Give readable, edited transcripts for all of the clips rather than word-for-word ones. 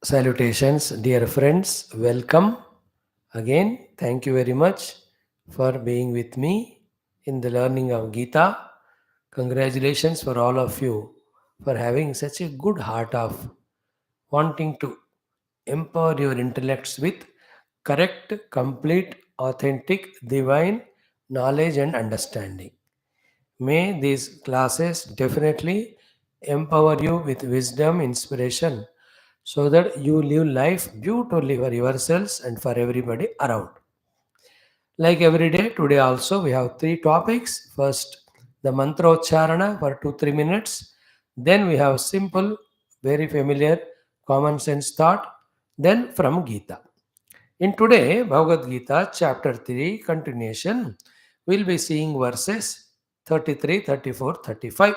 Salutations, dear friends. Welcome again. Thank you very much for being with me in the learning of Geetha. Congratulations for all of you for having such a good heart of wanting to empower your intellects with correct, complete, authentic, divine knowledge and understanding. May these classes definitely empower you with wisdom, inspiration, so that you live life beautifully for yourselves and for everybody around. Like every day, today also we have three topics. First, the mantra ucharana for 2-3 minutes. Then we have simple, very familiar, common sense thought. Then from Gita. In today, Bhagavad Gita, chapter 3, continuation, we'll be seeing verses 33, 34, 35.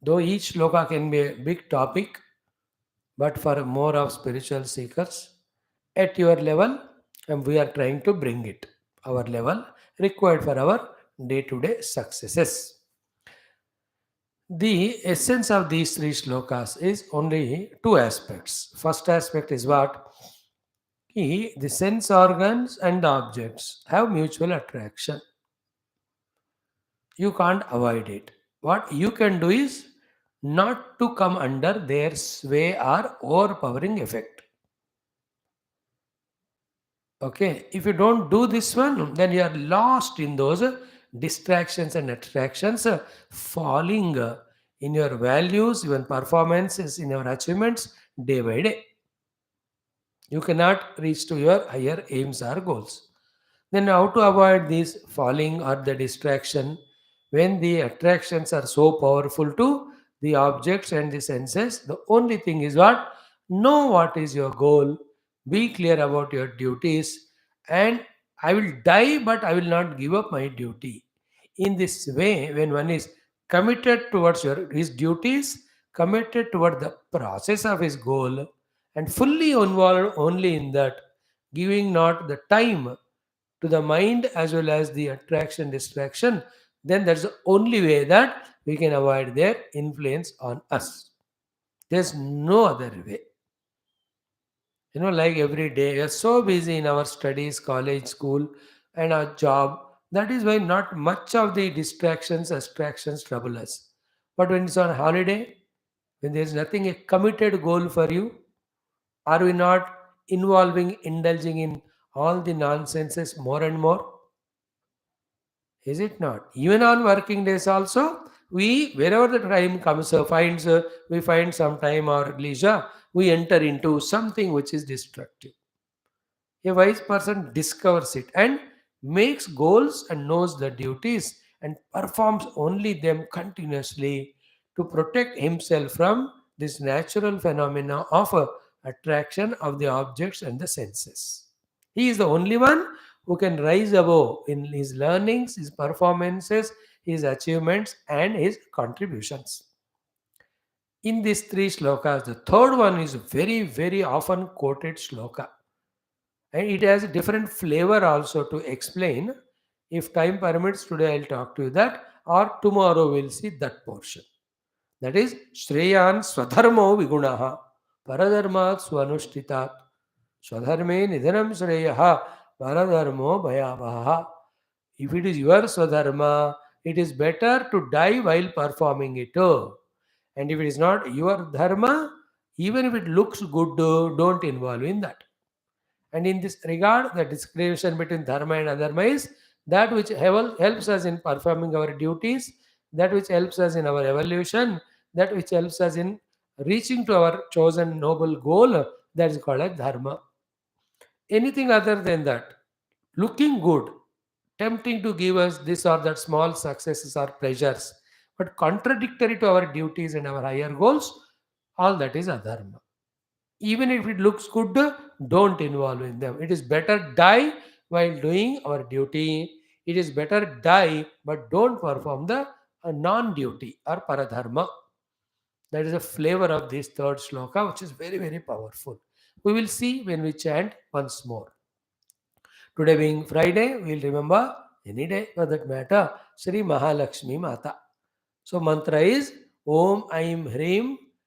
Though each sloka can be a big topic, but for more of spiritual seekers at your level, and we are trying to bring it our level required for our day-to-day successes. The essence of these three shlokas is only two aspects. First aspect is what the sense organs and the objects have mutual attraction. You can't avoid it. What you can do is not to come under their sway or overpowering effect. Okay, if you don't do this one, then you are lost in those distractions and attractions, falling in your values, even performances, in your achievements day by day. You cannot reach to your higher aims or goals. Then, how to avoid this falling or the distraction when the attractions are so powerful to the objects and the senses? The only thing is what? Know what is your goal, be clear about your duties, and I will die, but I will not give up my duty. In this way, when one is committed towards his duties, committed toward the process of his goal, and fully involved only in that, giving not the time to the mind as well as the attraction distraction, then that's the only way that we can avoid their influence on us. There's no other way. Like every day we are so busy in our studies, college, school, and our job. That is why not much of the distractions trouble us. But when it's on holiday, when there's nothing a committed goal for you, are we not indulging in all the nonsenses more and more? Is it not? Even on working days also, we wherever the time comes, we find some time or leisure, we enter into something which is destructive. A wise person discovers it and makes goals and knows the duties and performs only them continuously to protect himself from this natural phenomena of attraction of the objects and the senses. He is the only one who can rise above in his learnings, his performances, his achievements, and his contributions. In these three shlokas, the third one is very, very often quoted shloka, and it has a different flavor also to explain. If time permits, today I'll talk to you that, or tomorrow we'll see that portion. That is Shreyan Swadharmo Vigunaha Paradharmat Swanushtitat Swadharme Nidhanam Shreyaha Paradharmo Bhayavaha. If it is your Swadharma, it is better to die while performing it. And if it is not your Dharma, even if it looks good, don't involve in that. And in this regard, the distinction between dharma and adharma is that which helps us in performing our duties, that which helps us in our evolution, that which helps us in reaching to our chosen noble goal, that is called as dharma. Anything other than that, looking good, tempting to give us this or that small successes or pleasures, but contradictory to our duties and our higher goals, all that is adharma. Even if it looks good, don't involve in them. It is better die while doing our duty. It is better die, but don't perform the non-duty or paradharma. That is the flavor of this third shloka, which is very, very powerful. We will see when we chant once more. Today being Friday, we will remember any day for that matter, Sri Mahalakshmi Mata. So mantra is Om Aim Hrim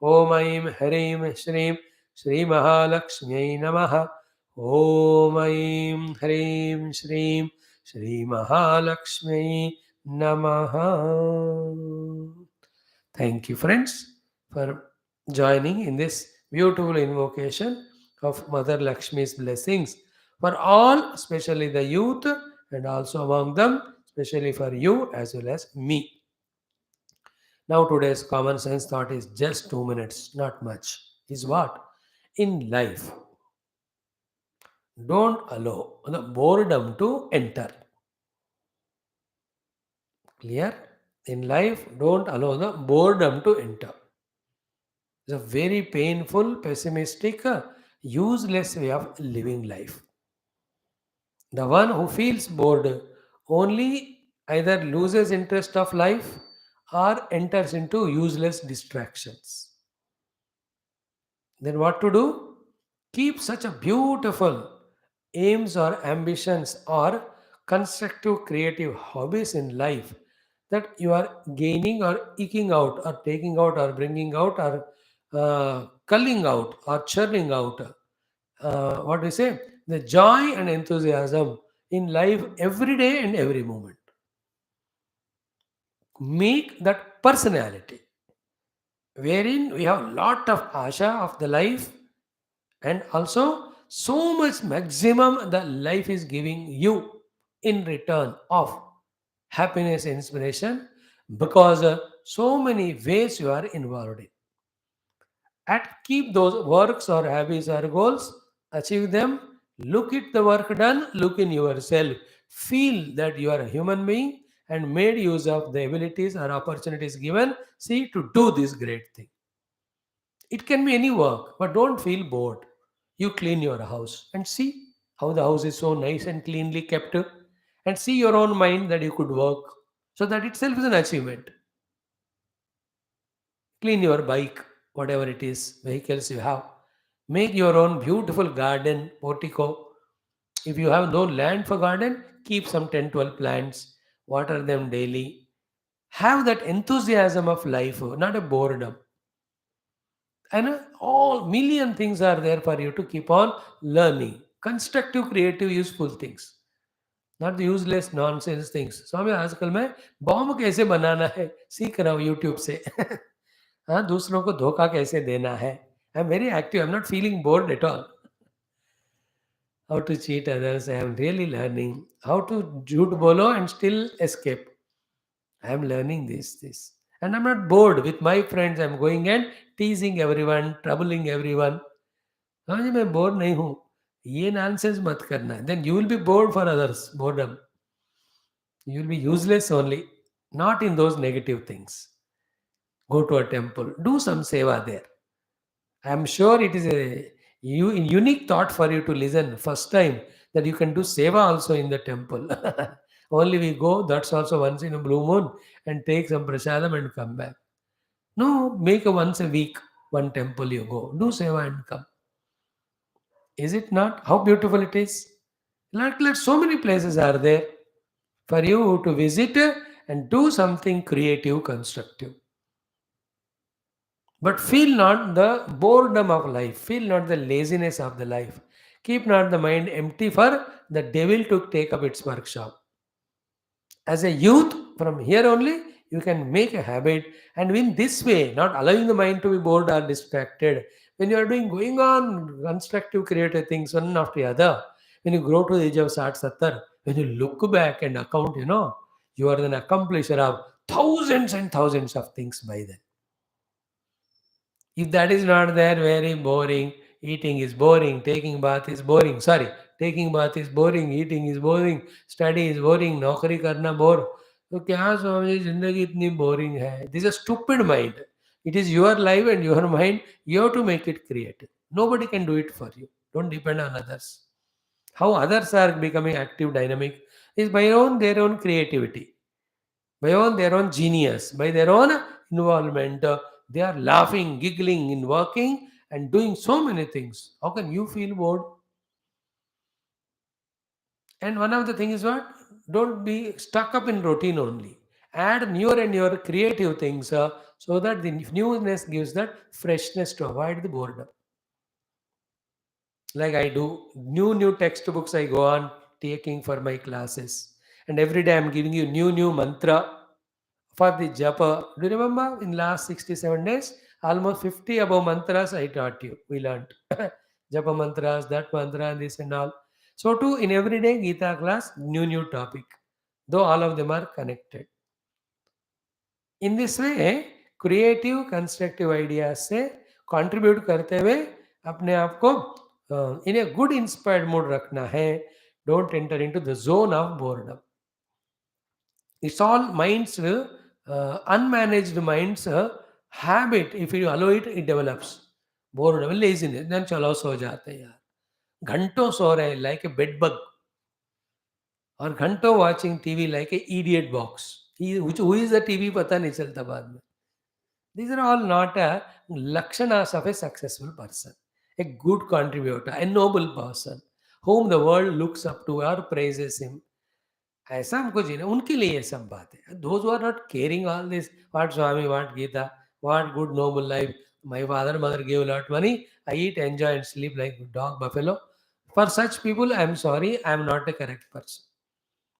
Om Aim Harim Shrim Shri Mahalakshmi Namaha. Om Aim Harim Shrim Shri Mahalakshmi Namaha. Thank you, friends, for joining in this beautiful invocation of Mother Lakshmi's blessings for all, especially the youth, and also among them, especially for you as well as me. Now, today's common sense thought is just 2 minutes, not much. Is what? In life, don't allow the boredom to enter. Clear? In life, don't allow the boredom to enter. It's a very painful, pessimistic, useless way of living life. The one who feels bored only either loses interest of life or enters into useless distractions. Then what to do? Keep such a beautiful aims or ambitions or constructive creative hobbies in life that you are gaining or eking out or taking out or bringing out or culling out or churning out. What we say? The joy and enthusiasm in life every day and every moment. Make that personality wherein we have lot of asha of the life and also so much maximum the life is giving you in return of happiness and inspiration because so many ways you are involved in. And keep those works or habits or goals, achieve them, look at the work done, look in yourself, feel that you are a human being and made use of the abilities or opportunities given, see to do this great thing. It can be any work, but don't feel bored. You clean your house and see how the house is so nice and cleanly kept, and see your own mind that you could work. So that itself is an achievement. Clean your bike, whatever it is, vehicles you have. Make your own beautiful garden, portico. If you have no land for garden, keep some 10, 12 plants, water them daily. Have that enthusiasm of life, not a boredom. And all million things are there for you to keep on learning. Constructive, creative, useful things, not the useless nonsense things. स्वामी आजकल मैं bomb कैसे बनाना है सीख रहा हूँ YouTube से. हाँ, दूसरों को धोखा कैसे देना है. I am very active, I am not feeling board at all. How to cheat others, I am really learning. How to झूठ बोलो and still escape, I am learning this. And I'm not bored with my friends. I'm going and teasing everyone, troubling everyone. हाँ जी, मैं bore नहीं हूँ. ये nonsense मत करना. Then you will be bored for others. Boredom. You will be useless only. Not in those negative things. Go to a temple. Do some seva there. I am sure it is a unique thought for you to listen first time that you can do seva also in the temple. Only we go, that's also once in a blue moon, and take some prasadam and come back. No, make a once a week, one temple you go. Do seva and come. Is it not? How beautiful it is. Like so many places are there for you to visit and do something creative, constructive. But feel not the boredom of life, feel not the laziness of the life. Keep not the mind empty for the devil to take up its workshop. As a youth, from here only, you can make a habit, and in this way, not allowing the mind to be bored or distracted. When you are doing going on constructive, creative things one after the other, when you grow to the age of 60, 70, when you look back and account, you are an accomplisher of thousands and thousands of things by then. If that is not there, very boring. Eating is boring. Taking bath is boring. Sorry, taking bath is boring. Eating is boring. Study is boring. नौकरी करना bore. तो क्या स्वामी जी जिंदगी इतनी boring है? This is a stupid mind. It is your life and your mind. You have to make it creative. Nobody can do it for you. Don't depend on others. How others are becoming active, dynamic is by their own creativity, by their own genius, by their own involvement. They are laughing, giggling in working and doing so many things. How can you feel bored? And one of the things is what? Don't be stuck up in routine only. Add newer and newer creative things so that the newness gives that freshness to avoid the boredom. Like I do new textbooks I go on taking for my classes, and every day I'm giving you new mantra for the japa. Do you remember in last 67 days almost 50 above mantras I taught you, we learned japa mantras, that mantra, this and all. So too in everyday Gita class, new topic, though all of them are connected. In this way creative constructive ideas से contribute करते हुए अपने आप को in a good inspired mood रखना है. Don't enter into the zone of boredom. It's all minds unmanaged minds habit. If you allow it it develops boredom laziness. Then चलो सो जाते हैं यार, घंटों सो रहे हैं लाइक ए बेड बग, और घंटों watching TV like a idiot box. Who is the TV पता नहीं चलता बाद में. These are all not a lakshanas of a successful person, a good contributor, a noble person whom the world looks up to or praises him. ऐसा हमको जीना, उनके लिए ये सब बात है. Those who are not caring all this, what Swami, what Geeta, what good noble life, my father mother gave a lot money, I eat, enjoy and sleep like dog buffalo. For such people, I am sorry, I am not a correct person.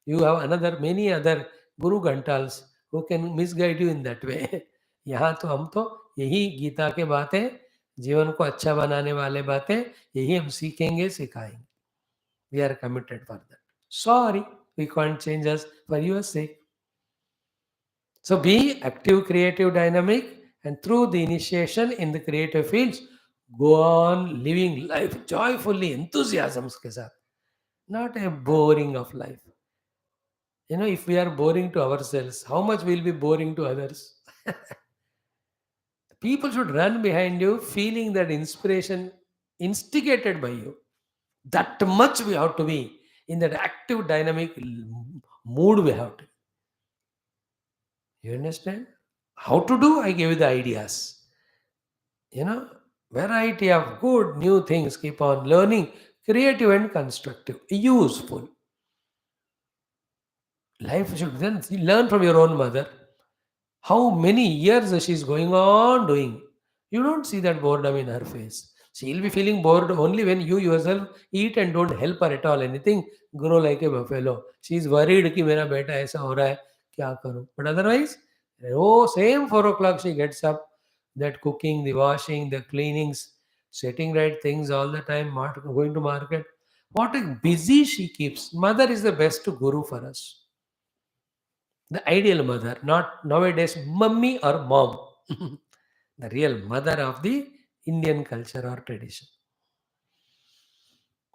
You have another many other guru gantals who can misguide you in that way. यहाँ तो हम तो यही गीता के बातें, जीवन को अच्छा बनाने वाले बातें, यही हम सीखेंगे, सिखाएंगे. We are committed for that. Sorry, we can't change us for your sake. So be active, creative, dynamic, and through the initiation in the creative fields, go on living life joyfully, enthusiasms के साथ, not a boring of life. If we are boring to ourselves, how much will be boring to others? People should run behind you feeling that inspiration instigated by you. That much we have to be in that active, dynamic mood we have to. You understand? How to do? I give you the ideas. Variety of good new things. Keep on learning, creative and constructive, useful. Life should then learn from your own mother. How many years she's going on doing. You don't see that boredom in her face. She'll be feeling bored only when you yourself eat and don't help her at all. Anything, grow like a buffalo. She's worried कि मेरा बेटा ऐसा हो रहा है, क्या करूं? But otherwise, oh, same 4 o'clock she gets up. That cooking, the washing, the cleanings, setting right things all the time, going to market. What a busy she keeps. Mother is the best guru for us. The ideal mother, not nowadays mummy or mom. The real mother of the Indian culture or tradition.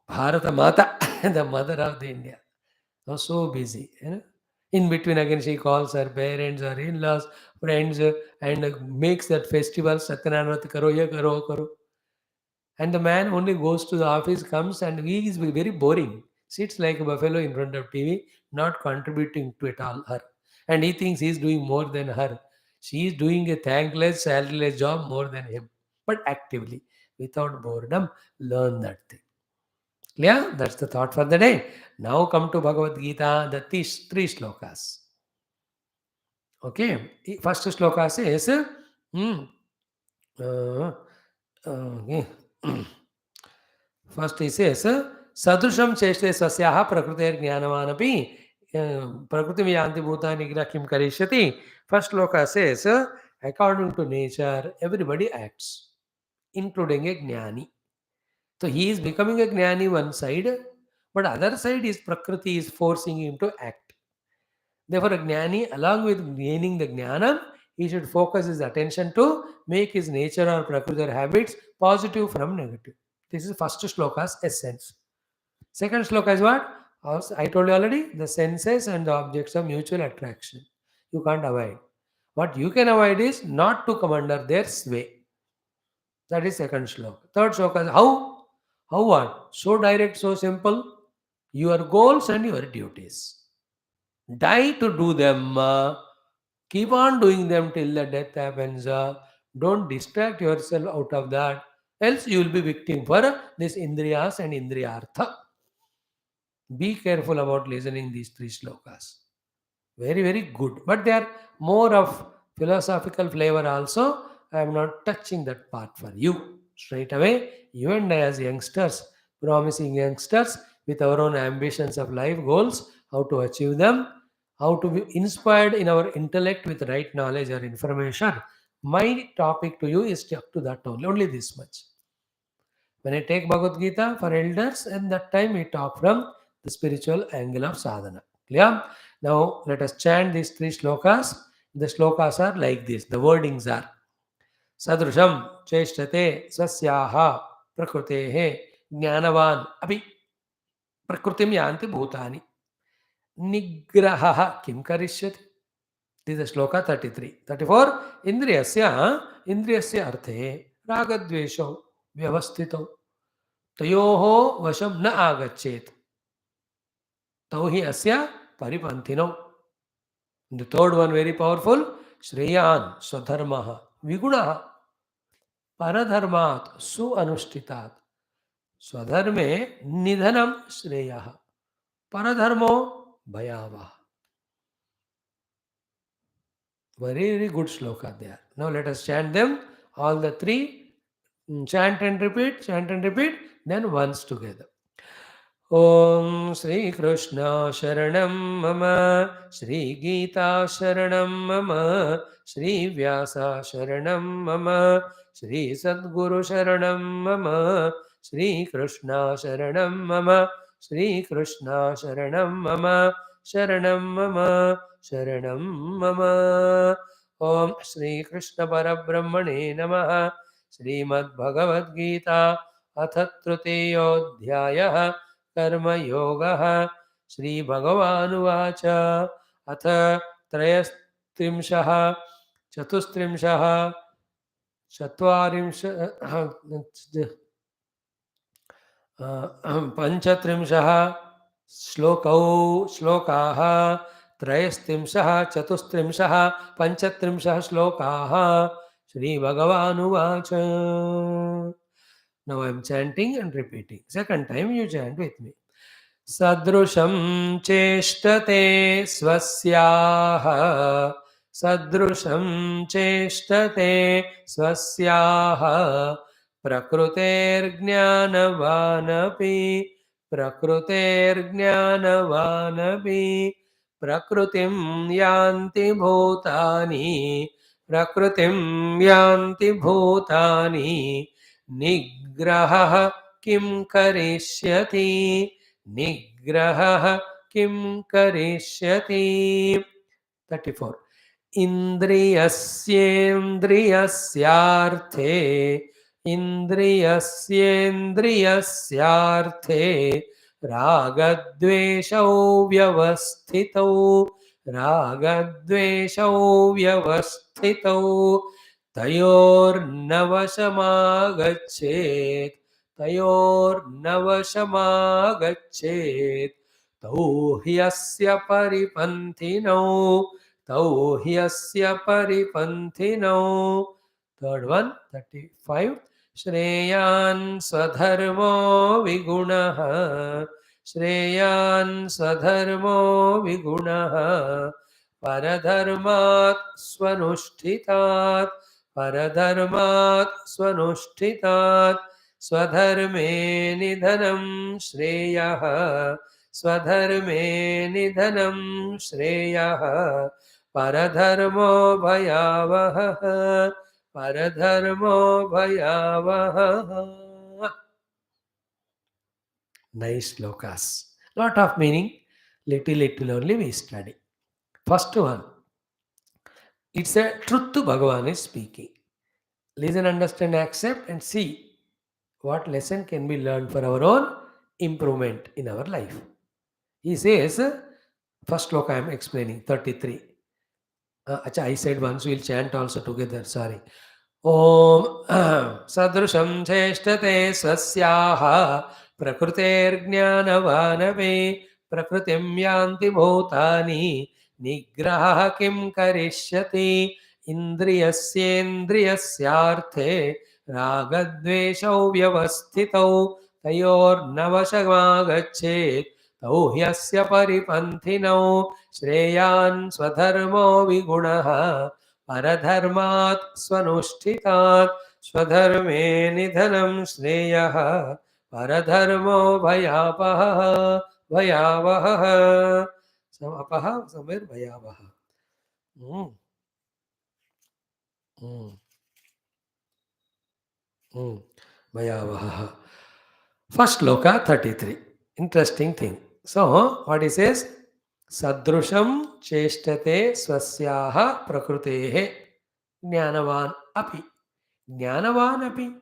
Bharata Mata, the mother of the India. Oh, so busy. In between again she calls her parents, her in-laws, friends, and makes that festival, Satyanarayana Vrata karo, ye karo, wo karo. And the man only goes to the office, comes, and he is very boring. Sits like a buffalo in front of TV, not contributing to it all her. And he thinks he is doing more than her. She is doing a thankless, salary job more than him. But actively, without boredom, learn that thing. Clear? That's the thought for the day. Now come to Bhagavad Gita, the three shlokas. Okay. First shloka says, okay. First he says, Sadrusham cheshte swasyaha prakriter jnanamanapi prakriti yanti bhutani kim karishyati. First shloka says, according to nature, everybody acts, including a jnani. So he is becoming a jnani one side, but other side is prakriti is forcing him to act. Therefore, a jnani, along with gaining the jnanam, he should focus his attention to make his nature or prakriti or habits positive from negative. This is first shloka's essence. Second shloka is what? I told you already, the senses and the objects of mutual attraction. You can't avoid. What you can avoid is not to come under their sway. That is second shloka. Third shloka is how? How what? So direct, so simple. Your goals and your duties. Die to do them. Keep on doing them till the death happens. Don't distract yourself out of that. Else you will be victim for this indriyas and indriyartha. Be careful about listening these three shlokas. Very, very good. But they are more of philosophical flavor also, I am not touching that part for you. Straight away, you and I as youngsters, promising youngsters with our own ambitions of life goals, how to achieve them, how to be inspired in our intellect with right knowledge or information. My topic to you is stuck to that only this much. When I take Bhagavad Gita for elders, at that time we talk from the spiritual angle of sadhana. Clear? Now let us chant these three shlokas. The shlokas are like this. The wordings are Sadrusham Cheshtate Swasyaha Prakrutehe Jnanavan Abhi Prakrutim Yanti Bhutani Nigraha Kim Karishyati. This is shloka 33. 34. Indriyasya arthe ragadvesho vyavastito तयोः वशं न आगच्छेत् तौ हि अस्य परिपन्थिनौ. The third one very powerful. श्रेयान् स्वधर्मः विगुणः परधर्मात् सुअनुष्ठितात्. स्वधर्मे निधनं श्रेयः परधर्मो भयावः. Very good shloka there. Now let us chant them all the three. Chant and repeat, then once together. ॐ श्रीकृष्ण शरणं मम श्रीगीता शरणं मम श्रीव्यास शरणं मम श्रीसद्गुरु शरणं मम श्रीकृष्ण शरणं मम श्रीकृष्ण शरणं मम शरणं मम शरणं मम. ॐ श्रीकृष्णपरब्रह्मणे नमः. श्रीमद्भगवद्गीता अथ तृतीयोऽध्यायः कर्मयोगः. श्रीभगवानुवाच अथ त्रयस्त्रिंशः चतुस्त्रिंशः पञ्चत्रिंशः श्लोकाः त्रयस्त्रिंशः चतुस्त्रिंशः पञ्चत्रिंशः श्लोकाः. श्रीभगवानुवाच. Now I am chanting and repeating. Second time you chant with me. Sadrusham cheshtate swasyaha. Sadrusham cheshtate swasyaha. Prakruter jnanavanapi. Prakruter jnanavanapi. Prakrutim yanti bhutani. Prakrutim yanti bhutani. निग्रहः किं करिष्यति निग्रहः किं करिष्यति. 34. इन्द्रियस्येन्द्रियस्यार्थे इन्द्रियस्येन्द्रियस्यार्थे रागद्वेषौ व्यवस्थितौ रागद्वेषौ व्यवस्थितौ तयोर्नवशमागच्छेत् तयोर्नवशमागच्छेत् तौ ह्यस्य परिपन्थिनौ तौ ह्यस्य परिपन्थिनौ. Third one, 35. श्रेयान् स्वधर्मो विगुणः श्रेयान् स्वधर्मो विगुणः परधर्मात् स्वनुष्ठितात् परधर्मात् स्वनुष्ठितात् स्वधर्मे निधनं श्रेयः स्वधर्मे निधनं श्रेयः परधर्मो भयावहः परधर्मो भयावहः. Nice shlokas. Lot of meaning. Little only we study. First one, it's a truth to Bhagavan is speaking. Listen, understand, accept and see what lesson can be learned for our own improvement in our life. He says, first sloka I am explaining, 33. I said once, we'll chant also together, sorry. Om Sadrusham Cheshtate Swasyaha Prakruterjnanavanape Prakrutim Yanti Bhutani Nigraha Kim Karishyati Indriyasyendriyasyarthe Ragadveshau Vyavasthitau Tayor Navashamagachet Tau Hyasya Paripanthinau Shreyan Swadharmo Vigunaha परधर्मात् स्वनुष्ठितात् स्वधर्मे निधनं श्रेयः परधर्मो भयापहः भयावहः समपः समिर्भयावहः Hmm, hmm, hmm. भयावहः. First shloka 33. Interesting thing. So, what he says? Sadrusham cheshtate swasyaha prakrutehe jnanavan api. Jnanavan api.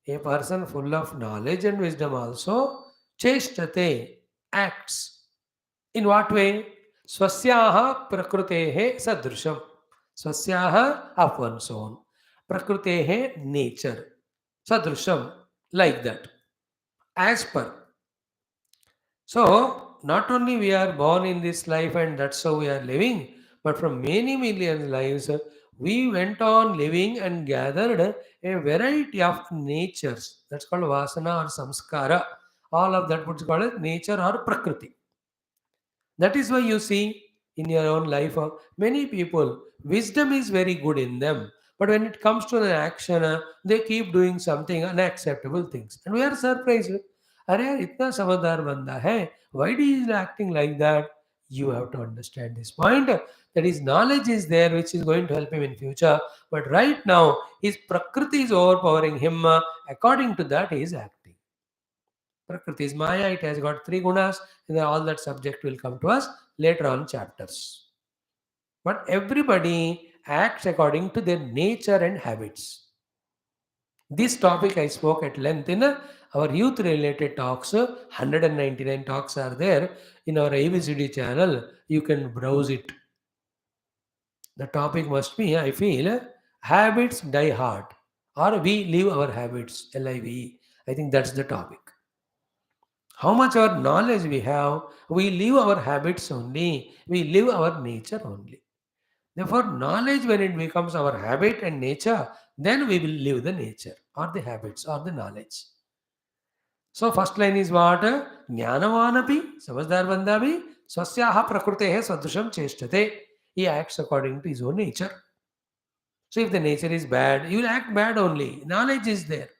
A person full of knowledge and wisdom also cheshtate acts. In what way? Swasyaha prakrutehe sadrusham. Swasyaha of one's own. Prakrutehe nature. Sadrusham like that. As per. So, not only we are born in this life and that's how we are living, but from many million lives, we went on living and gathered a variety of natures. That's called vasana or samskara. All of that would call it nature or prakriti. That is why you see in your own life, many people, wisdom is very good in them. But when it comes to an action, they keep doing something unacceptable things. And we are surprised. Arey, yaar, itna samadar banda hai. Why he is acting like that? You have to understand this point. That his knowledge is there, which is going to help him in future. But right now, his prakriti is overpowering him. According to that, he is acting. Prakriti is Maya, it has got three gunas, and then all that subject will come to us later on chapters. But everybody acts according to their nature and habits. This topic I spoke at length in our youth related talks. 199 talks are there in our ABCD channel. You can browse it. The topic must be, I feel, habits die hard, or we live our habits, LIVE. I think that's the topic. How much our knowledge we have, we live our habits only, we live our nature only. Therefore, knowledge, when it becomes our habit and nature, then we will live the nature or the habits or the knowledge. So, first line is what? Jnanavanapi, Samasdar Bandavi, Swasyaha Prakrutehe Sadrusham Cheshtate. He acts according to his own nature. So, if the nature is bad, you will act bad only. Knowledge is there.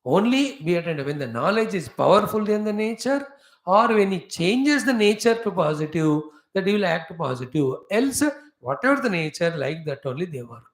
Only we attend when the knowledge is powerful in the nature, or when it changes the nature to positive, that you will act positive. Else, whatever the nature like that only they work.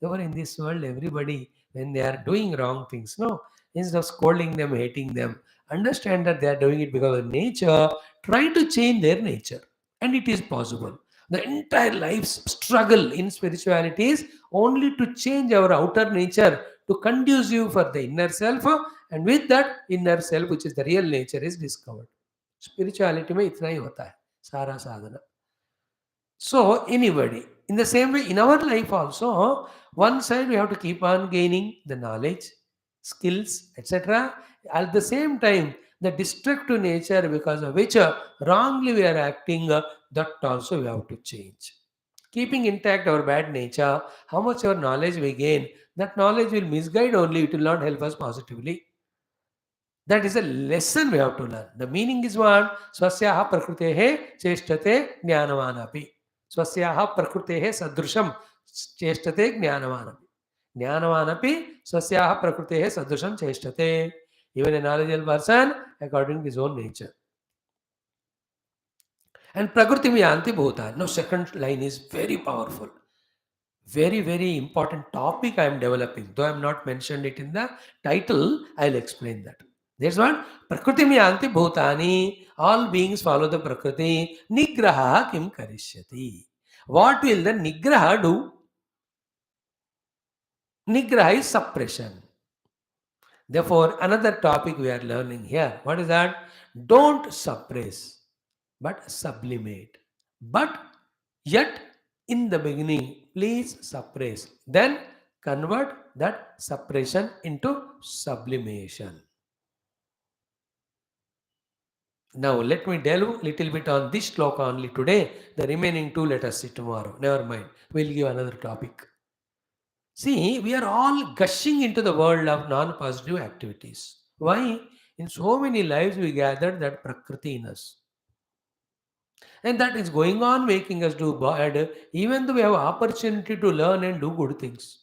Therefore, in this world, everybody, when they are doing wrong things, no, instead of scolding them, hating them, understand that they are doing it because of nature, try to change their nature. And it is possible. The entire life's struggle in spirituality is only to change our outer nature to conducive for the inner self, and with that inner self, which is the real nature, is discovered. Spirituality में इतना ही होता है सारा साधना. So, anybody, in the same way, in our life also, one side we have to keep on gaining the knowledge, skills, etc. At the same time, the destructive nature because of which wrongly we are acting, that also we have to change. Keeping intact our bad nature, how much our knowledge we gain, that knowledge will misguide only, it will not help us positively. That is a lesson we have to learn. The meaning is what? Swasyaha prakrutehe cheshtate jnanavanapi. Swasyaha prakrutehe sadrusham cheshtate jnanavanapi. Jnanavanapi swasyaha prakrutehe sadrusham cheshtate. Even a knowledgeable person according to his own nature. And prakriti yanti bhutan. Now second line is very powerful. Very, very important topic I am developing. Though I am not mentioned it in the title, I'll explain that. There's one. Prakriti yanti bhutani. All beings follow the Prakriti. Nigraha kim karishyati. What will the Nigraha do? Nigraha is suppression. Therefore, another topic we are learning here. What is that? Don't suppress, but sublimate. But yet, in the beginning, please suppress. Then convert that suppression into sublimation. Now, let me delve little bit on this shloka only today. The remaining two, let us see tomorrow. Never mind. We'll give another topic. See, we are all gushing into the world of non positive activities. Why? In so many lives, we gathered that Prakriti in us. And that is going on making us do bad, even though we have opportunity to learn and do good things.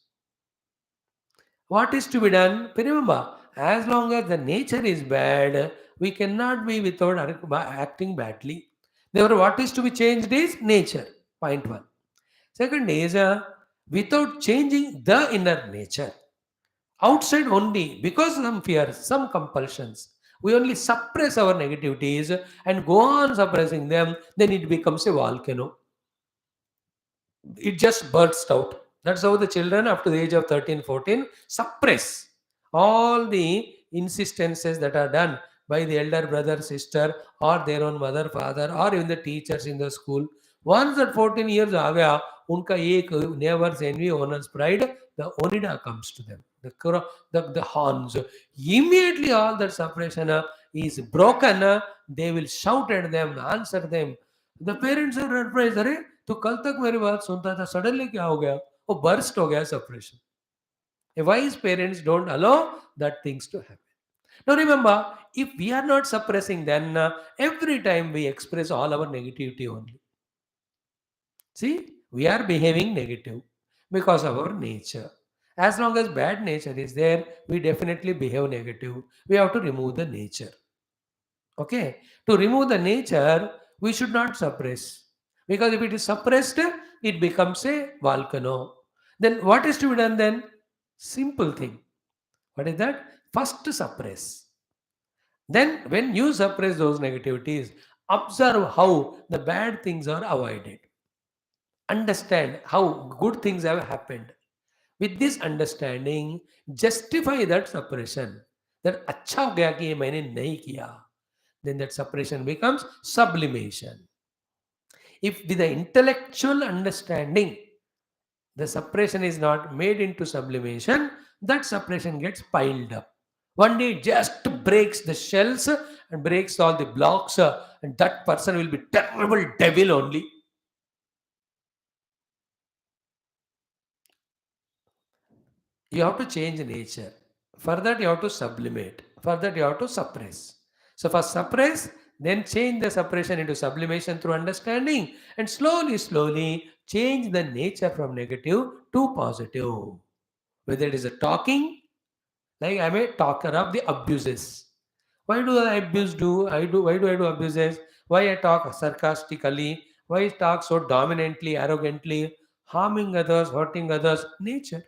What is to be done? Remember, as long as the nature is bad, we cannot be without acting badly. Therefore, what is to be changed is nature. Point one. Second is without changing the inner nature. Outside only, because some fears, some compulsions, we only suppress our negativities and go on suppressing them, then it becomes a volcano. It just bursts out. That's how the children up to the age of 13, 14 suppress all the insistences that are done by the elder brother, sister, or their own mother, father, or even the teachers in the school. Once that 14 years आ गया, उनका एक neighbors envy, owner's pride, the onida comes to them. The horns. Immediately all that suppression is broken. They will shout at them, answer them. The parents are surprised. अरे तो कल तक मेरी बात सुनता था, सडनली क्या हो गया? वो बर्स्ट हो गया suppression. A wise parents don't allow that things to happen. Now remember, if we are not suppressing, then every time we express all our negativity only. See, we are behaving negative because of our nature. As long as bad nature is there, we definitely behave negative. We have to remove the nature. Okay, to remove the nature, we should not suppress. Because if it is suppressed, it becomes a volcano. Then what is to be done then? Simple thing. What is that? First suppress. Then when you suppress those negativities, observe how the bad things are avoided. Understand how good things have happened. With this understanding, justify that suppression. That अच्छा हो गया कि ये मैंने नहीं किया. Then that suppression becomes sublimation. If with the intellectual understanding, the suppression is not made into sublimation, that suppression gets piled up. One day it just breaks the shells and breaks all the blocks, and that person will be terrible devil only. You have to change nature. For that, you have to sublimate. For that, you have to suppress. So, first suppress, then change the suppression into sublimation through understanding, and slowly, slowly change the nature from negative to positive. Whether it is a talking, like I'm a talker of the abuses. Why do I abuse do? I do. Why do I do abuses? Why I talk sarcastically? Why I talk so dominantly, arrogantly, harming others, hurting others? Nature.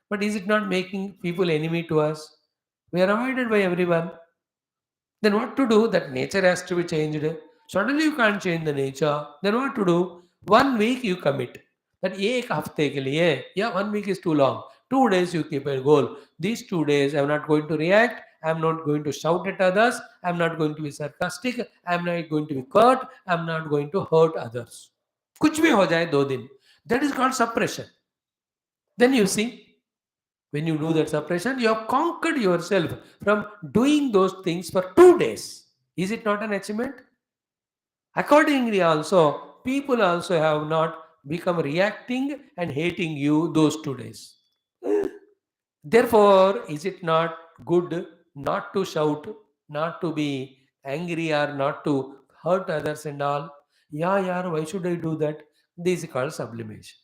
But is it not making people enemy to us? We are avoided by everyone. Then what to do? That nature has to be changed. Suddenly you can't change the nature. Then what to do? 1 week you commit. That एक हफ्ते के लिए, yeah, 1 week is too long. 2 days you keep a goal. These 2 days I'm not going to react. I'm not going to shout at others. I'm not going to be sarcastic. I'm not going to be curt. I'm not going to hurt others. कुछ भी हो जाए 2 दिन. That is called suppression. Then you see, when you do that suppression, you have conquered yourself from doing those things for 2 days. Is it not an achievement? Accordingly, also, people also have not become reacting and hating you those 2 days. Therefore, is it not good not to shout, not to be angry, or not to hurt others and all? Yeah, yeah, why should I do that? This is called sublimation.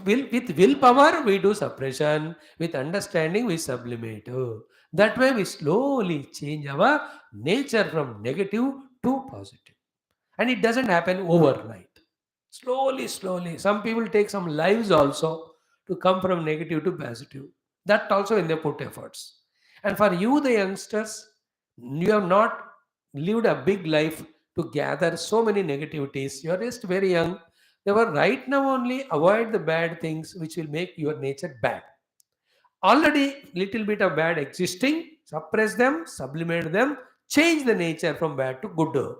With willpower, we do suppression. With understanding, we sublimate. Oh, that way, we slowly change our nature from negative to positive. And it doesn't happen overnight. Slowly, slowly. Some people take some lives also to come from negative to positive. That also when they put efforts. And for you, the youngsters, you have not lived a big life to gather so many negativities. You are just very young. Therefore, right now only avoid the bad things which will make your nature bad. Already little bit of bad existing, suppress them, sublimate them, change the nature from bad to good.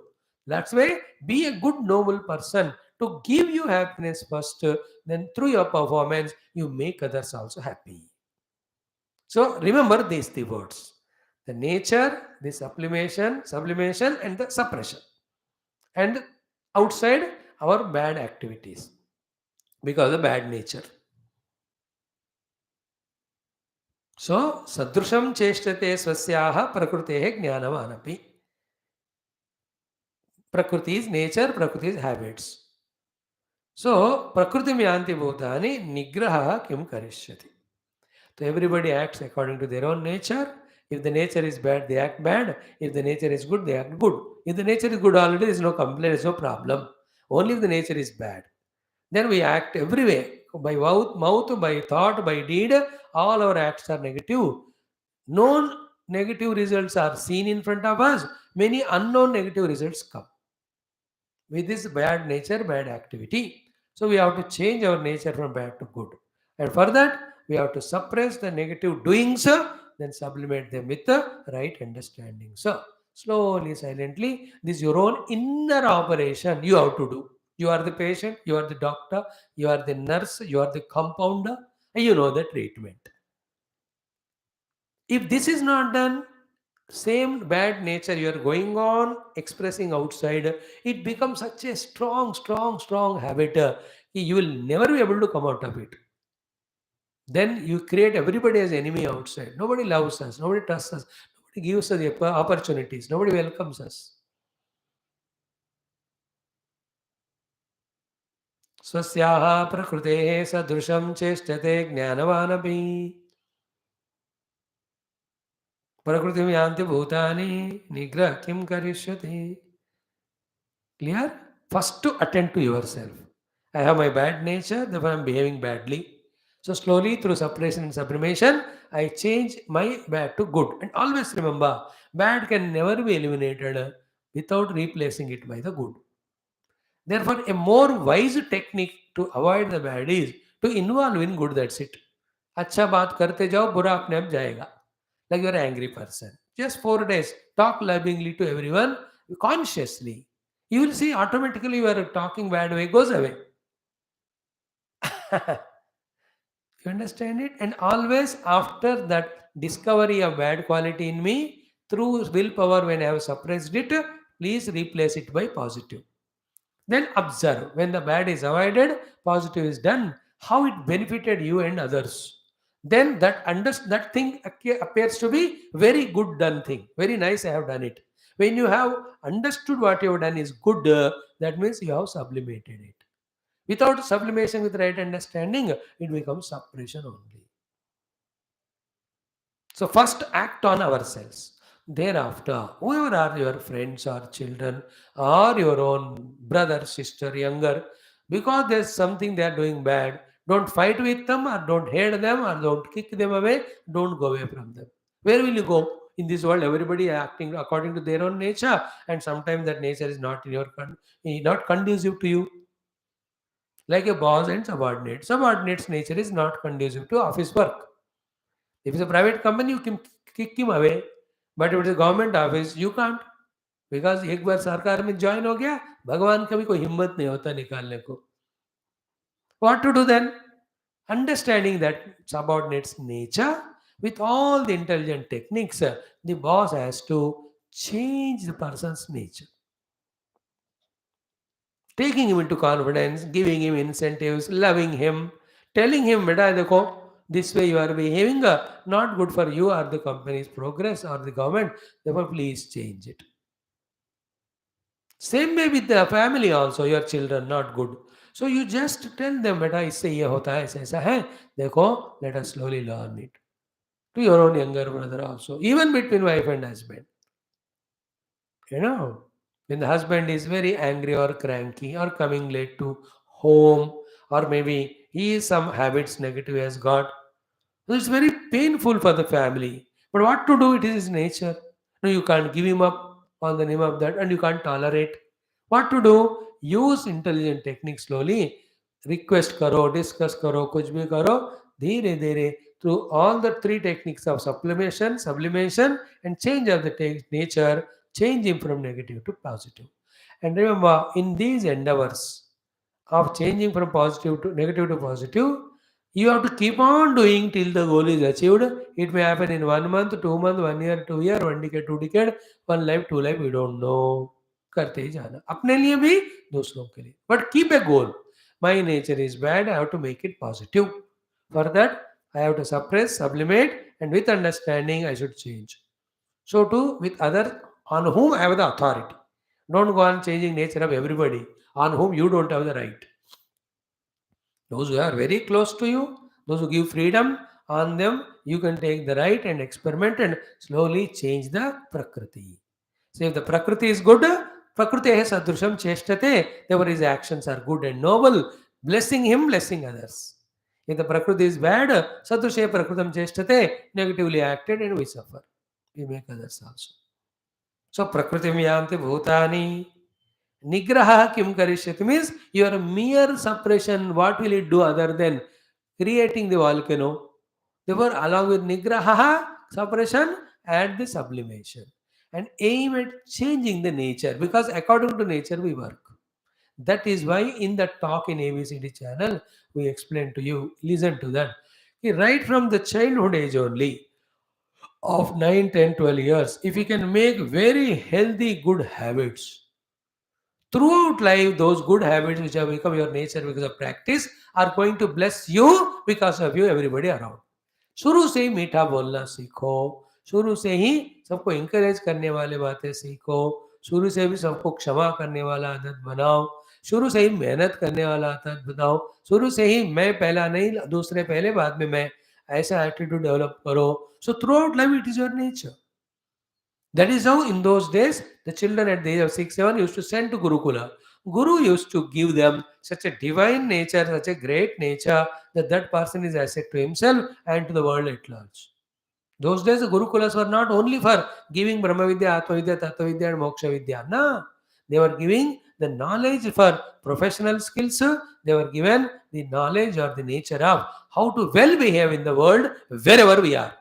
That's why be a good noble person to give you happiness first, then through your performance you make others also happy. So remember these three words: the nature, the sublimation, and the suppression. And outside our bad activities because of bad nature. So sadrusham chestate swasyaha prakrutehe jnanavaanapi. Prakriti is nature, Prakriti is habits. So, Prakriti Myanti Bhutani Nigraha Kim Karishyati. So, everybody acts according to their own nature. If the nature is bad, they act bad. If the nature is good, they act good. If the nature is good already, there is no complaint, there is no problem. Only if the nature is bad. Then we act every way. By mouth, by thought, by deed, all our acts are negative. Known negative results are seen in front of us. Many unknown negative results come with this bad nature, bad activity. So we have to change our nature from bad to good. And for that, we have to suppress the negative doings, then sublimate them with the right understanding. So slowly, silently, this is your own inner operation you have to do. You are the patient, you are the doctor, you are the nurse, you are the compounder, and you know the treatment. If this is not done, same bad nature you are going on expressing outside, it becomes such a strong habit. You will never be able to come out of it. Then you create everybody as enemy outside. Nobody loves us, nobody trusts us, nobody gives us the opportunities, nobody welcomes us. स्वस्याः प्रकृतेः सदृशं चेष्टते ज्ञानवानपि प्रकृतिं यान्ति भूतानि निग्रह किं करिष्यति. Clear? First to attend to yourself. I have my bad nature, therefore I'm behaving badly. So slowly through suppression and sublimation, I change my bad to good. And always remember, bad can never be eliminated without replacing it by the good. Therefore, a more wise technique to avoid the bad is to involve in good. That's it. अच्छा बात करते जाओ बुरा अपने आप जाएगा. Like you're an angry person. Just 4 days, talk lovingly to everyone consciously. You will see automatically your talking bad way goes away. You understand it? And always after that discovery of bad quality in me, through willpower, when I have suppressed it, please replace it by positive. Then observe when the bad is avoided, positive is done, how it benefited you and others. Then that thing appears to be very good done thing. Very nice, I have done it. When you have understood what you have done is good, that means you have sublimated it. Without sublimation with right understanding, it becomes suppression only. So first act on ourselves. Thereafter, whoever are your friends or children or your own brother, sister, younger, because there's something they are doing bad, don't fight with them or don't hate them or don't kick them away, don't go away from them. Where will you go? In this world, everybody acting according to their own nature, and sometimes that nature is not in your not conducive to you. Like a boss and subordinate. Subordinate's nature is not conducive to office work. If it's a private company, you can kick him away. But if it's a government office, you can't. Because एक बार सरकार में join हो गया, भगवान का भी कोई हिम्मत नहीं होता निकालने को. What to do then? Understanding that subordinate's nature with all the intelligent techniques, the boss has to change the person's nature. Taking him into confidence, giving him incentives, loving him, telling him, beta, dekho, this way you are behaving, not good for you or the company's progress or the government, therefore please change it. Same way with the family also, your children not good. So you just tell them, beta, इससे ये होता है, ऐसा है, देखो, let us slowly learn it. To your own younger brother also, even between wife and husband. You know, when the husband is very angry or cranky or coming late to home, or maybe he is some habits negative has got, so it's very painful for the family. But what to do? It is his nature. No, you can't give him up on the name of that, and you can't tolerate. What to do? Use intelligent techniques slowly. Request karo, discuss karo, kuch bhi karo. Dheere dheere through all the three techniques of sublimation, and change of the nature, change him from negative to positive. And remember, in these endeavors of changing from positive to negative to positive, you have to keep on doing till the goal is achieved. It may happen in 1 month, 2 months, 1 year, 2 year, 1 decade, 2 decade, one life, two life, we don't know. करते ही जाना अपने लिए भी दूसरों के लिए. But keep a goal. My nature is bad, I have to make it positive. For that, I have to suppress, sublimate, and with understanding, I should change. So too with other on whom I have the authority. Don't go on changing nature of everybody on whom you don't have the right. Those who are very close to you, those who give freedom, on them you can take the right and experiment and slowly change the Prakriti. So if the Prakriti is good, Prakriti sadrusham cheshtate, therefore his actions are good and noble, blessing him, blessing others. If the Prakriti is bad, sadrushe prakritam cheshtate, negatively acted and we suffer. We make others also. So Prakritim yanti bhutani. Nigraha kim karishyati means your mere suppression, what will it do other than creating the volcano? Therefore, along with nigraha, suppression, add the sublimation. And aim at changing the nature because according to nature we work. That is why in the talk in ABCD channel, we explain to you, listen to that. Right from the childhood age only of 9, 10, 12 years, if you can make very healthy, good habits, throughout life, those good habits which have become your nature because of practice are going to bless you because of you, everybody around. शुरू से ही मीठा बोलना सीखो, शुरू से ही सबको encourage करने वाले बातें सीखो, शुरू से भी सबको क्षमा करने वाला आदत बनाओ, शुरू से ही मेहनत करने वाला आदत बनाओ, शुरू से ही मैं पहला नहीं दूसरे पहले बाद में मैं, ऐसा एटीट्यूड डेवलप करो. So through out life it is your nature. That is how in those days the children at the age of 6, 7 used to send to Gurukula. Guru used to give them such a divine nature, such a great nature that that person is asset to himself and to the world at large. Those days the Gurukulas were not only for giving Brahma Vidya, Atma Vidya, Tattva Vidya and Moksha Vidya. No, they were giving the knowledge for professional skills. They were given the knowledge or the nature of how to well behave in the world wherever we are.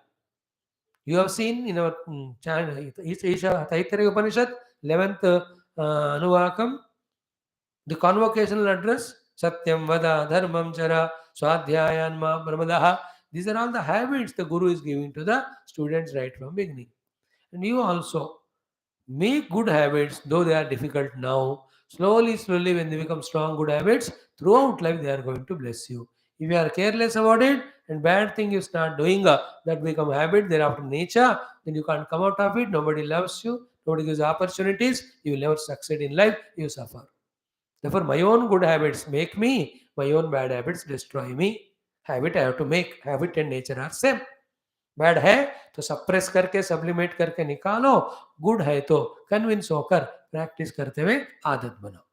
You have seen in our channel, Isha Taittiriya Upanishad, 11th Anuvakam, the convocational address, Satyam Vada, Dharmam Chara, Swadhyayanma, Brahmadaha. These are all the habits the Guru is giving to the students right from beginning. And you also make good habits, though they are difficult now. Slowly, slowly, when they become strong, good habits, throughout life they are going to bless you. If you are careless about it and bad thing you start doing that become habit, thereafter nature, then you can't come out of it. Nobody loves you, nobody gives opportunities. You will never succeed in life. You suffer. Therefore, my own good habits make me. My own bad habits destroy me. Habit I have to make. Habit and nature are same. Bad है तो suppress करके sublimate करके निकालो, good है तो convince होकर practice करते हुए आदत बनाओ.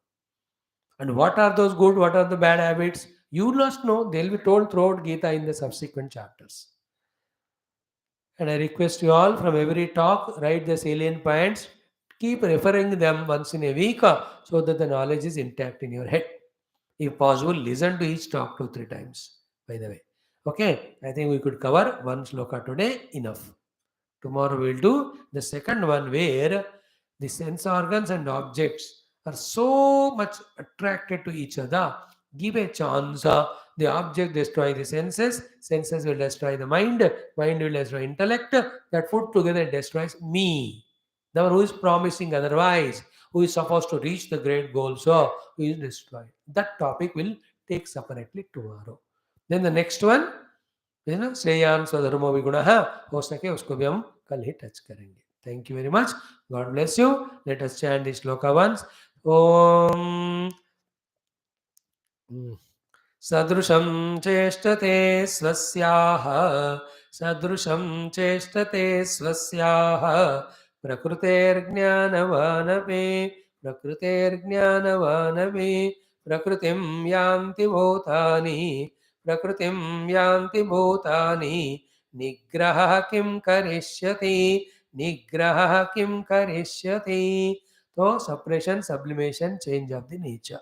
And what are those good, what are the bad habits? You must know, they'll be told throughout Geetha in the subsequent chapters. And I request you all from every talk, write the salient points, keep referring them once in a week so that the knowledge is intact in your head. If possible, listen to each talk 2-3 times, by the way. Okay, I think we could cover one shloka today, enough. Tomorrow we'll do the second one where the sense organs and objects are so much attracted to each other. Give a chance. The object destroy the senses. Senses will destroy the mind. Mind will destroy intellect. That put together destroys me. The one who is promising otherwise, who is supposed to reach the great goal, so who is destroyed. That topic will take separately tomorrow. Then the next one, है ना, श्रेयान स्वधर्मो विगुणः, हो सके उसको भी हम कल ही touch करेंगे. Thank you very much. God bless you. Let us chant the shloka once. Om सदृशं चेष्टते स्वस्याः, सदृशं चेष्टते स्वस्याः, प्रकृतेर्ज्ञानवानपि, प्रकृतेर्ज्ञानवानपि, प्रकृतिं यान्ति भूतानि, प्रकृतिं यान्ति भूतानि, निग्रहः किं करिष्यति, निग्रहः किं करिष्यति. तो suppression, sublimation, change of the nature.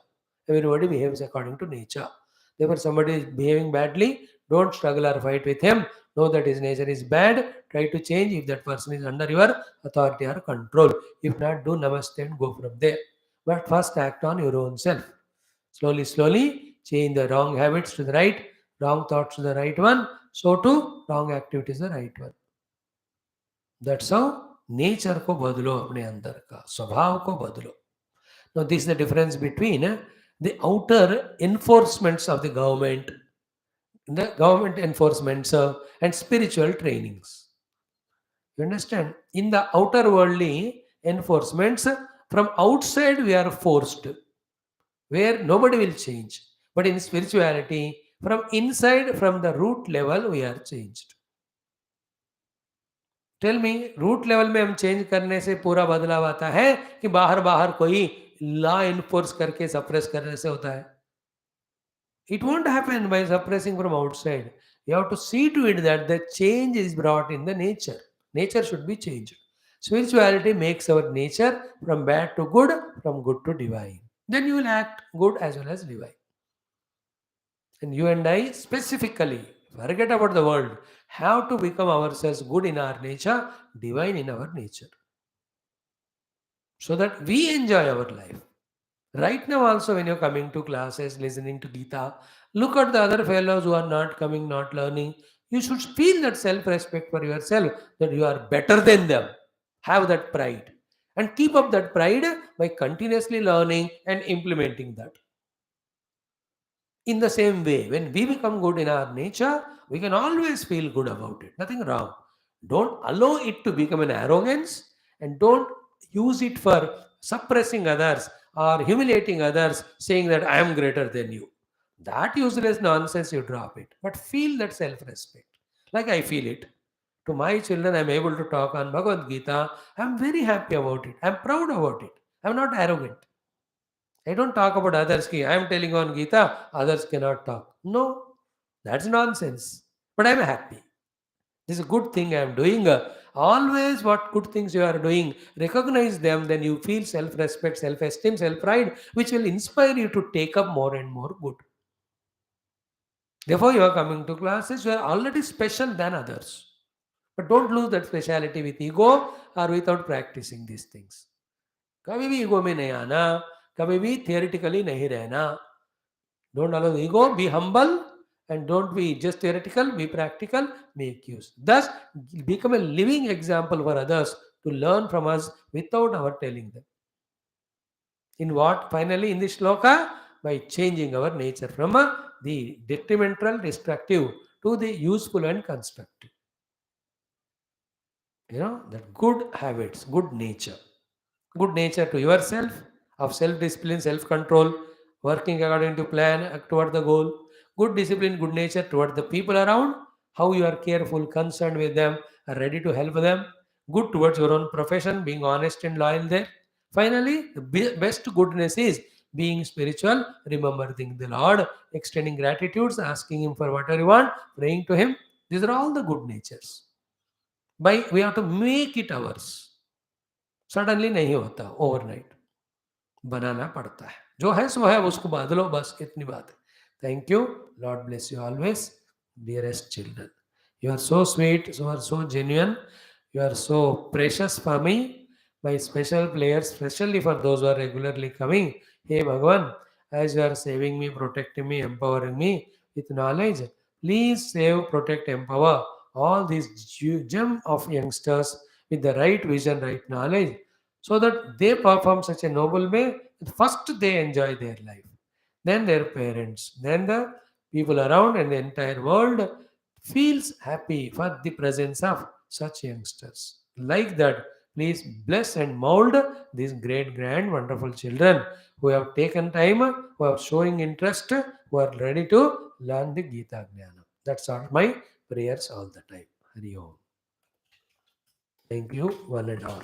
Everybody behaves according to nature. Therefore, somebody is behaving badly, don't struggle or fight with him. Know that his nature is bad. Try to change if that person is under your authority or control. If not, do namaste and go from there. But first act on your own self. Slowly, slowly, change the wrong habits to the right, wrong thoughts to the right one. So too, wrong activities the right one. That's how nature को बदलो, अपने अंदर का स्वभाव को बदलो. Now, this is the difference between the outer enforcements of the government enforcements and spiritual trainings. You understand? In the outer worldly enforcements, From outside, we are forced, where nobody will change. But in spirituality, from inside, from the root level, we are changed. Tell me, root level में हम change करने से पूरा बदलाव आता है कि बाहर बाहर कोई लॉ इन्फोर्स करके सप्रेस करने से होता है? It won't happen by suppressing from outside. You have to see to it that the change is brought in the nature. Nature should be changed. Spirituality makes our nature from bad to good, from good to divine. Then you will act good as well as divine. And you and I specifically, forget about the world, have to become ourselves good in our nature, divine in our nature, so that we enjoy our life. Right now, also, when you're coming to classes, listening to Geetha, look at the other fellows who are not coming, not learning. You should feel that self respect for yourself, that you are better than them. Have that pride. And keep up that pride by continuously learning and implementing that. In the same way, when we become good in our nature, we can always feel good about it. Nothing wrong. Don't allow it to become an arrogance, and don't use it for suppressing others or humiliating others, saying that I am greater than you. That useless nonsense, you drop it. But feel that self respect. Like I feel it. To my children, I am able to talk on Bhagavad Gita. I am very happy about it. I am proud about it. I am not arrogant. I don't talk about others. Ki, I am telling on Gita, others cannot talk. No, that's nonsense. But I am happy. This is a good thing I am doing. Always what good things you are doing, recognize them, then you feel self-respect, self-esteem, self-pride, which will inspire you to take up more and more good. Therefore, you are coming to classes, you are already special than others. But don't lose that speciality with ego or without practicing these things. कभी भी ego में नहीं आना, कभी भी theoretically नहीं रहना. Don't allow the ego, be humble, and don't be just theoretical, be practical, make use. Thus, become a living example for others to learn from us without our telling them. In what? Finally, in this shloka, by changing our nature from the detrimental, destructive to the useful and constructive. That good habits, good nature. Good nature to yourself, of self-discipline, self-control, working according to plan toward the goal. Good discipline, good nature toward the people around, how you are careful, concerned with them, are ready to help them. Good towards your own profession, being honest and loyal there. Finally, the best goodness is being spiritual, remembering the Lord, extending gratitudes, asking Him for whatever you want, praying to Him. These are all the good natures. By we have to make it ours. Suddenly नहीं होता, overnight बनाना पड़ता है. जो है सो है, उसको बदलो, बस इतनी बात है. Thank you. Lord bless you always. Dearest children, you are so sweet, you are so genuine, you are so precious for me, my special players, especially for those who are regularly coming. Hey Bhagavan, as you are saving me, protecting me, empowering me with knowledge, please save, protect, empower all these gem of youngsters with the right vision, right knowledge, so that they perform such a noble way that first they enjoy their life, then their parents, then the people around, and the entire world feels happy for the presence of such youngsters. Like that, please bless and mold these great, grand, wonderful children who have taken time, who are showing interest, who are ready to learn the Gita Jnana. That's all my prayers all the time. Hari Om. Thank you, one and all.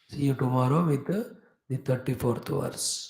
See you tomorrow with the 34th verse.